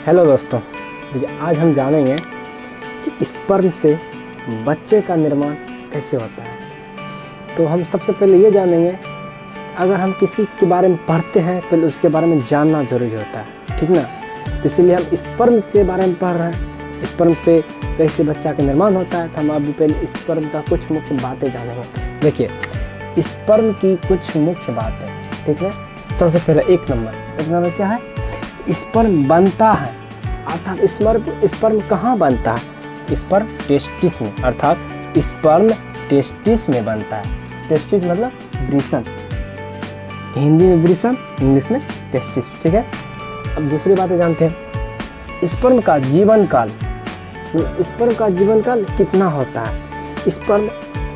Hello दोस्तों, देखिए आज हम जानेंगे कि स्पर्म से बच्चे का निर्माण कैसे होता है। तो हम सबसे पहले ये जानेंगे, अगर हम किसी के बारे में पढ़ते हैं पहले उसके बारे में जानना ज़रूरी होता है, ठीक ना। तो इसीलिए हम स्पर्म के बारे में पढ़ रहे हैं, स्पर्म से कैसे बच्चा का निर्माण होता है। तो हम अभी पहले स्पर्म का कुछ मुख्य बातें जानेंगे। देखिए स्पर्म की कुछ मुख्य बातें, ठीक है। सबसे पहले एक नंबर क्या है, स्पर्म बनता है, अर्थात स्पर्म कहाँ बनता है, स्पर्म टेस्टिस में, अर्थात स्पर्म टेस्टिस में बनता है। टेस्टिस मतलब वृषण, हिंदी में वृषण, इंग्लिश में टेस्टिस, ठीक है। अब दूसरी बातें जानते हैं, स्पर्म का जीवन काल, स्पर्म का जीवन काल कितना होता है, स्पर्म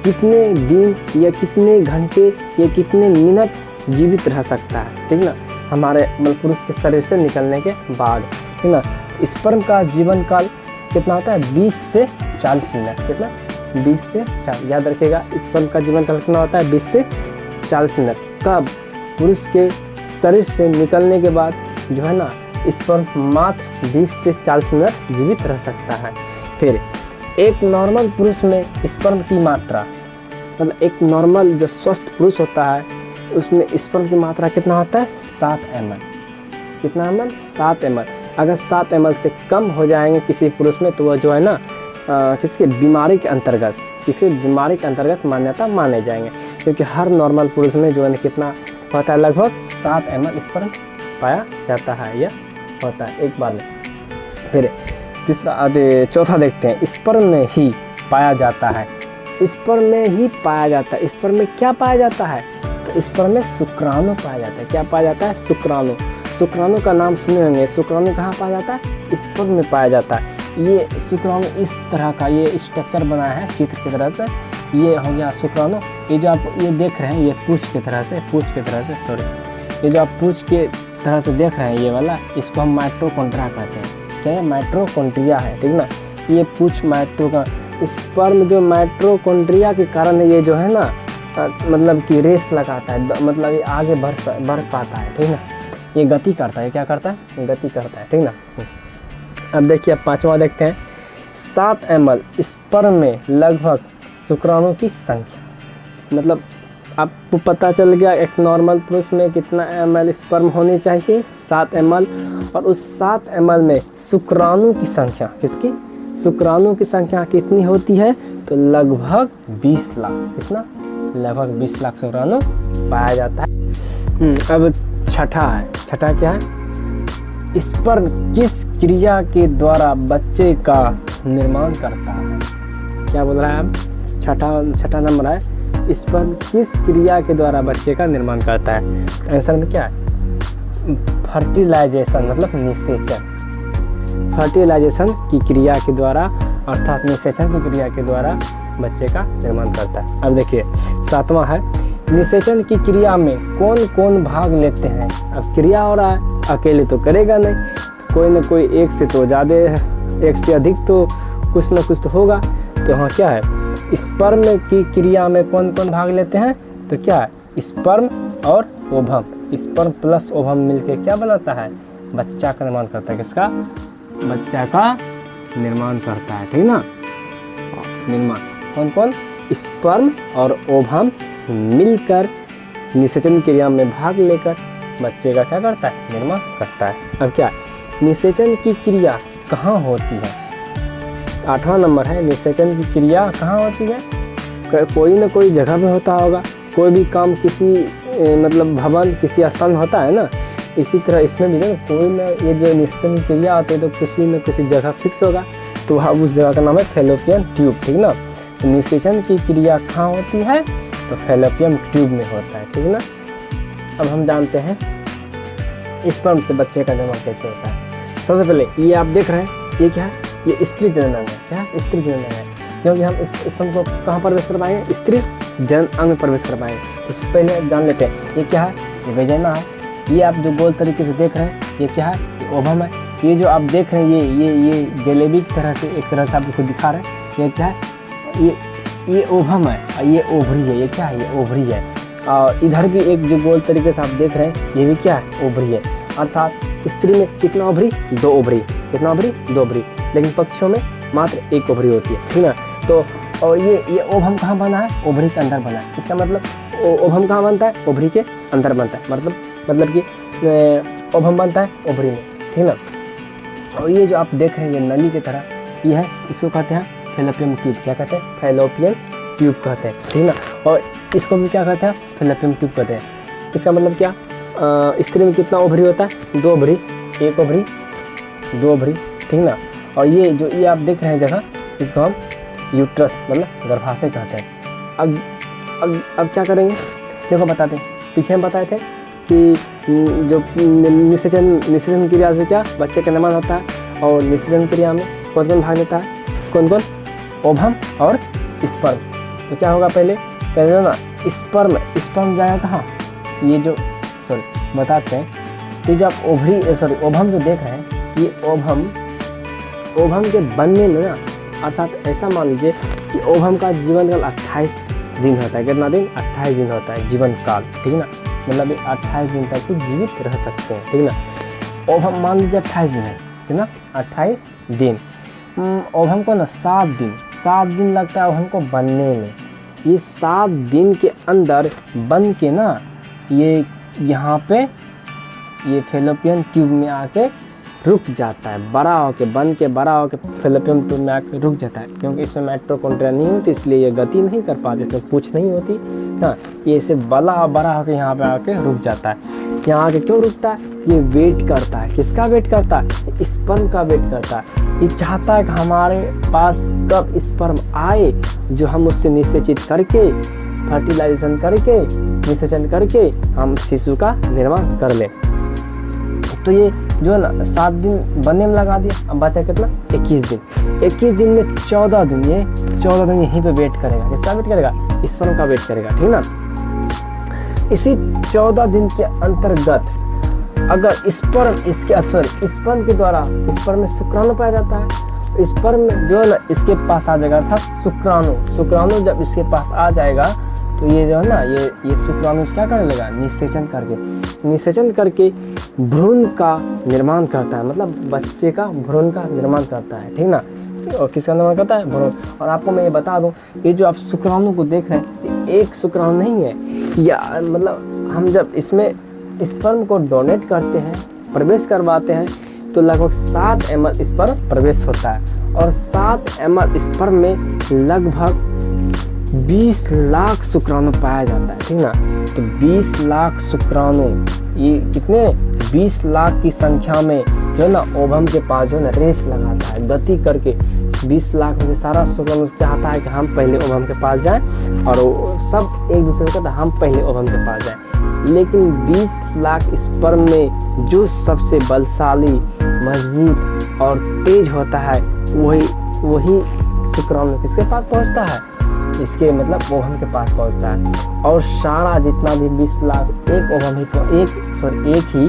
कितने दिन या कितने घंटे या कितने मिनट जीवित रह सकता है, ठीक ना, हमारे पुरुष के शरीर से निकलने के बाद, ठीक ना। स्पर्म का जीवन काल कितना होता है, 20 से 40 मिनट, कितना 20 से 40, याद रखिएगा स्पर्म का जीवन काल कितना होता है, 20 से 40 मिनट। तब पुरुष के शरीर से निकलने के बाद जो है ना, स्पर्म मात्र 20 से 40 मिनट जीवित रह सकता है। फिर एक नॉर्मल पुरुष में स्पर्म की मात्रा, मतलब एक नॉर्मल जो स्वस्थ पुरुष होता है उसमें स्पर्म की मात्रा कितना होता है, 7 ml, कितना ml, 7 ml। अगर 7 ml से कम हो जाएंगे किसी पुरुष में तो वह जो है ना किसी बीमारी के अंतर्गत मान्यता माने जाएंगे, क्योंकि हर नॉर्मल पुरुष में जो है ना कितना होता है, लगभग 7 ml स्पर्म पाया जाता है, यह होता है एक बार में। फिर चौथा देखते हैं, स्पर्म में ही पाया जाता है, स्पर्म में ही पाया जाता है। स्पर्म में क्या पाया जाता है, तो स्पर्म में शुक्राणु पाया जाता है। क्या पाया जाता है, शुक्राणु। शुक्राणु का नाम सुने होंगे, शुक्राणु कहाँ पाया जाता है, स्पर्म में पाया जाता है। ये शुक्राणु इस तरह का ये स्ट्रक्चर बना है चित्र की तरह से, ये हो गया शुक्राणु। ये जो आप ये देख रहे हैं, ये पूंछ की तरह से ये जो आप पूंछ के तरह से देख रहे हैं ये वाला, इसको हम माइटोकॉन्ड्रिया कहते हैं। क्या है, माइटोकॉन्ड्रिया है, ठीक ना। ये पूंछ माइटो स्पर्म जो माइटोकॉन्ड्रिया के कारण ये जो है ना मतलब कि रेस लगाता है, मतलब ये आगे बढ़ पाता है, ठीक ना। ये गति करता है, क्या करता है, गति करता है, ठीक ना। अब देखिए अब पांचवा देखते हैं, 7 ml स्पर्म में लगभग शुक्राणु की संख्या, मतलब आपको पता चल गया एक नॉर्मल पुरुष में कितना ml स्पर्म होनी चाहिए, 7 ml। और उस 7 ml में शुक्राणु की संख्या, किसकी, शुक्राणु की संख्या कितनी होती है, तो लगभग 20 लाख, कितना, लगभग 20 लाख शुक्राणु पाया जाता है। अब छठा क्या है, स्पर्म किस क्रिया के द्वारा बच्चे का निर्माण करता है। क्या बोल रहा है, अब छठा नंबर है, स्पर्म किस क्रिया के द्वारा बच्चे का निर्माण करता है। आंसर में क्या है, फर्टिलाइजेशन, मतलब निषेचन, फर्टिलाइजेशन की क्रिया के द्वारा, अर्थात निषेचन की क्रिया के द्वारा बच्चे का निर्माण करता है। अब देखिए 7वां है, निषेचन की क्रिया में कौन कौन भाग लेते हैं। अब क्रिया हो रहा है, अकेले तो करेगा नहीं, कोई ना कोई, एक से तो ज़्यादा, एक से अधिक तो कुछ ना कुछ तो होगा। तो हाँ क्या है, स्पर्म की क्रिया में कौन कौन भाग लेते हैं, तो क्या है, स्पर्म और ओवम, स्पर्म प्लस ओवम मिलके क्या बनाता है, बच्चा का निर्माण करता है। किसका, बच्चा का निर्माण करता है, ठीक ना। निर्माण कौन कौन, स्पर्म और ओवम मिलकर निषेचन क्रिया में भाग लेकर बच्चे का क्या करता है, निर्माण करता है। अब क्या, निषेचन की क्रिया कहाँ होती है। 8वां नंबर है, निषेचन की क्रिया कहाँ होती है, कोई ना कोई जगह में होता होगा, कोई भी काम किसी मतलब भवन, किसी स्थान में होता है ना, इसी तरह इसमें भी कोई ना, ये जो निषेचन की क्रिया होती है तो किसी न किसी जगह फिक्स होगा, तो वहाँ उस जगह का नाम है फैलोपियन ट्यूब, ठीक ना। तो निषेचन की क्रिया कहाँ होती है, तो फैलोपियन ट्यूब में होता है, ठीक ना। अब हम जानते हैं स्पर्म से बच्चे का निर्माण कैसे होता है। सबसे पहले ये आप देख रहे हैं, ये क्या है, ये स्त्री जनन अंग है। क्या है, स्त्री जनन अंग है, क्योंकि हम इस स्पर्म को कहाँ प्रवेश कर पाएंगे, स्त्री जनन अंग में प्रवेश कर पाएंगे। तो पहले जान लेते हैं ये क्या है, ये वेजाइना है। ये आप जो गोल तरीके से देख रहे हैं ये क्या है, ये ओवम है। ये जो आप देख रहे हैं ये जलेबी की तरह से, एक तरह से आपको दिखा रहे हैं, ये क्या है, ये ओवम है और ये ओवरी है। ये क्या है, ये ओवरी है। और इधर भी एक जो गोल तरीके से आप देख रहे हैं ये भी क्या है, ओवरी है। अर्थात स्त्री में कितना ओवरी, 2 ओवरी। कितना ओवरी, 2 ओवरी, लेकिन पक्षियों में मात्र 1 ओवरी होती है, ठीक ना। तो और ये ओवम कहाँ बना है, ओवरी के अंदर बना है। इसका मतलब ओवम कहाँ बनता है, ओवरी के अंदर बनता है, मतलब कि ओवम बनता है ओवरी में, ठीक ना। और ये जो आप देख रहे हैं ये नली की तरह ये है, इसको कहते हैं फैलोपियन ट्यूब। क्या कहते हैं, फैलोपियन ट्यूब कहते हैं, ठीक ना। और इसको भी क्या कहते हैं, फैलोपियन ट्यूब कहते हैं। इसका मतलब क्या, स्त्री में कितना ओवरी होता है, 2 ओवरी, 1 ओवरी, 2 ओवरी, ठीक ना। और ये जो ये आप देख रहे हैं जगह, इसको हम यूट्रस मतलब गर्भाशय कहते हैं। अब क्या करेंगे, देखो बताते हैं। पीछे हम बताए थे कि जो निषेचन क्रिया से क्या बच्चे का निर्माण होता है, और निषेचन क्रिया में कौन कौन भाग लेता है, कौन कौन, ओवम और स्पर्म। तो क्या होगा, पहले ना स्पर्म जाएगा कहाँ, ये जो बताते हैं, ये जो आप ओवम जो देख रहे हैं, ये ओवम के बनने में ना, अर्थात ऐसा मान लीजिए कि ओवम का जीवन काल 28 दिन होता है। कितना दिन, 28 दिन होता है जीवन काल, ठीक ना। मतलब ये 28 दिन तक जीवित रह सकते हैं, ठीक ना। ओवम मान लीजिए 28 दिन है, ठीक ना, 28 दिन। ओवम को ना 7 दिन लगता है ओवम को बनने में। ये 7 दिन के अंदर बन के ना ये यहाँ पे ये फैलोपियन ट्यूब में आके रुक जाता है, बड़ा होके फैलोपियन ट्यूब में आके रुक जाता है। क्योंकि इसमें माइटोकॉन्ड्रिया नहीं होती, इसलिए ये गति नहीं कर पाते, इसमें पूछ नहीं होती ना। ये इसे बड़ा होके यहाँ पे आके रुक जाता है। यहाँ आके क्यों रुकता है, ये वेट करता है, किसका वेट करता है, स्पर्म का वेट करता है। ये चाहता है कि हमारे पास कब स्पर्म आए, जो हम उससे निषेचित करके, फर्टिलाइजेशन करके, निषेचन करके हम शिशु का निर्माण कर ले। तो ये जो है ना 7 दिन बनने में लगा दिया, अब बचा कितना, 21 दिन में 14 दिन, ये 14 दिन यहीं पे वेट करेगा। किसका वेट करेगा, स्पर्म का वेट करेगा, ठीक ना। इसी 14 दिन के अंतर्गत अगर स्पर्म के द्वारा, स्पर्म में शुक्राणु पाया जाता है, स्पर्म जो है ना इसके पास आ जाएगा, अर्थात शुक्राणु जब इसके पास आ जाएगा तो ये जो है ना ये शुक्राणु क्या करने लगा, निषेचन करके भ्रूण का निर्माण करता है, मतलब बच्चे का भ्रूण का निर्माण करता है, ठीक ना। और किसका निर्माण करता है, भ्रूण। और आपको मैं ये बता दूं, ये जो आप शुक्राणु को देख रहे हैं, एक शुक्राणु नहीं है, या मतलब हम जब इसमें स्पर्म को डोनेट करते हैं, प्रवेश करवाते हैं, तो लगभग 7 ml स्पर्म प्रवेश होता है। और 7 ml स्पर्म में लगभग 20 लाख शुक्राणु पाया जाता है, ठीक ना। तो 20 लाख शुक्राणु, ये कितने, 20 लाख की संख्या में जो है ना ओवम के पास जो है ना रेस लगाता है, गति करके 20 लाख में सारा शुक्राणु चाहता है कि हम पहले ओवम के पास जाएं, और सब एक दूसरे को कहता है हम पहले ओवम के पास जाएं। लेकिन 20 लाख स्पर्म में जो सबसे बलशाली, मजबूत और तेज होता है, वही शुक्राणु किसके पास पहुंचता है, इसके मतलब ओवम के पास पहुंचता है। और सारा जितना भी 20 लाख एक ही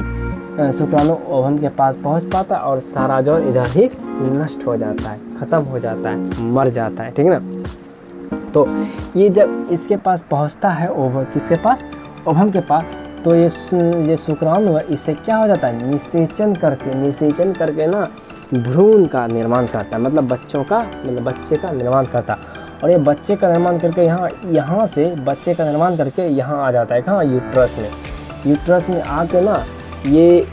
शुक्राणु ओवम के पास पहुंच पाता है, और सारा जो इधर ही नष्ट हो जाता है, खत्म हो जाता है, मर जाता है, ठीक ना। तो ये जब इसके पास पहुंचता है, ओवम किसके पास, ओवम के पास, तो ये शुक्राणु है, इससे क्या हो जाता है, निषेचन करके ना भ्रूण का निर्माण करता है, मतलब बच्चे का निर्माण करता है। और ये बच्चे का निर्माण करके यहाँ से बच्चे का निर्माण करके यहाँ आ जाता है, कहाँ, यूट्रस में आके ना ये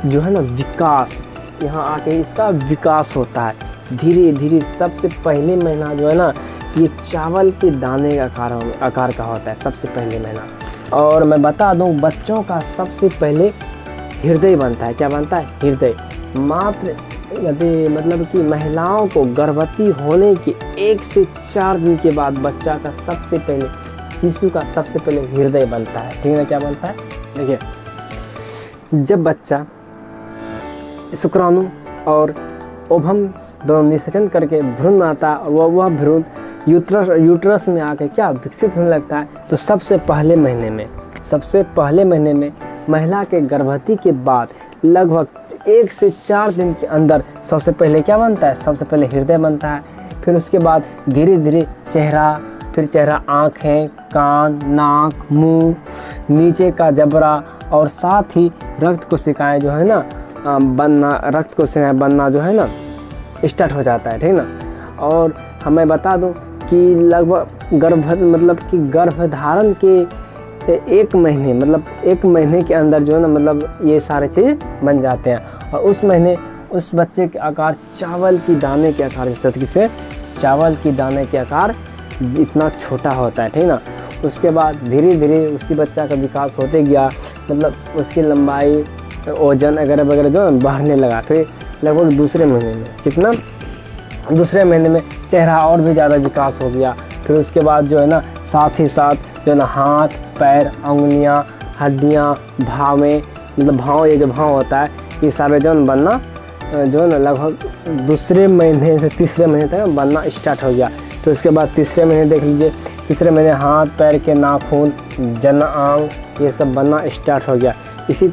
जो है ना विकास, यहाँ आके इसका विकास होता है धीरे धीरे। सबसे पहले महीना जो है ना ये चावल के दाने का आकार का होता है, सबसे पहले महीना। और मैं बता दूं, बच्चों का सबसे पहले हृदय बनता है। क्या बनता है, हृदय। मात्र यदि मतलब कि महिलाओं को गर्भवती होने के 1 से 4 दिन के बाद बच्चा का सबसे पहले, शिशु का सबसे पहले हृदय बनता है, ठीक है। क्या बनता है, देखिए, जब बच्चा शुक्राणु और ओवम दोनों निषेचन करके भ्रूण आता है, और वह भ्रूण यूट्रस में आके क्या विकसित होने लगता है, तो सबसे पहले महीने में महिला के गर्भवती के बाद लगभग 1 से 4 दिन के अंदर सबसे पहले क्या बनता है, सबसे पहले हृदय बनता है। फिर उसके बाद धीरे धीरे चेहरा, आँखें, कान, नाक, मुंह, नीचे का जबड़ा, और साथ ही रक्त कोशिकाएं जो है ना बनना, रक्त कोशिकाएं बनना जो है ना स्टार्ट हो जाता है, ठीक ना। और हमें बता दूं कि लगभग गर्भधारण के 1 महीने, मतलब 1 महीने के अंदर जो है ना, मतलब ये सारे चीज़ बन जाते हैं। और उस महीने उस बच्चे के आकार चावल की दाने के आकार, जैसे चावल की दाने के आकार इतना छोटा होता है, ठीक ना। उसके बाद धीरे धीरे उसी बच्चा का विकास होते गया, मतलब उसकी लंबाई, वजन वगैरह वगैरह जो है बढ़ने लगा। फिर लगभग दूसरे महीने में दूसरे महीने में चेहरा और भी ज़्यादा विकास हो गया। फिर उसके बाद जो है ना, साथ ही साथ जो है ना, हाथ, पैर, उंगलियां, हड्डियां, भावें, मतलब भाव, ये जो भाव होता है, ये सारे जो है बनना जो है ना लगभग दूसरे महीने से तीसरे महीने तक बनना स्टार्ट हो गया। तो उसके बाद तीसरे महीने देख लीजिए, तीसरे महीने हाथ पैर के नाखून, जनांग, ये सब बनना स्टार्ट हो गया। इसी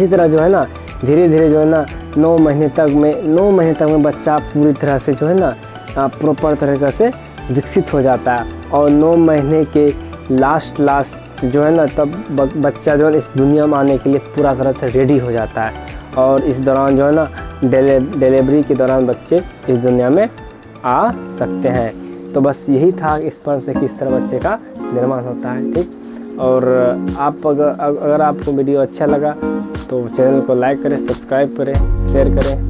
तरह जो है ना धीरे धीरे जो है ना 9 महीने तक में बच्चा पूरी तरह से जो है ना प्रॉपर तरीक़े से विकसित हो जाता है। और 9 महीने के लास्ट जो है ना, तब बच्चा जो है इस दुनिया में आने के लिए पूरा तरह से रेडी हो जाता है। और इस दौरान जो है ना डिलीवरी के दौरान बच्चे इस दुनिया में आ सकते हैं। तो बस यही था स्पर्म से किस तरह बच्चे का निर्माण होता है, ठीक। और आप अगर आपको वीडियो अच्छा लगा तो चैनल को लाइक करें, सब्सक्राइब करें, शेयर करें।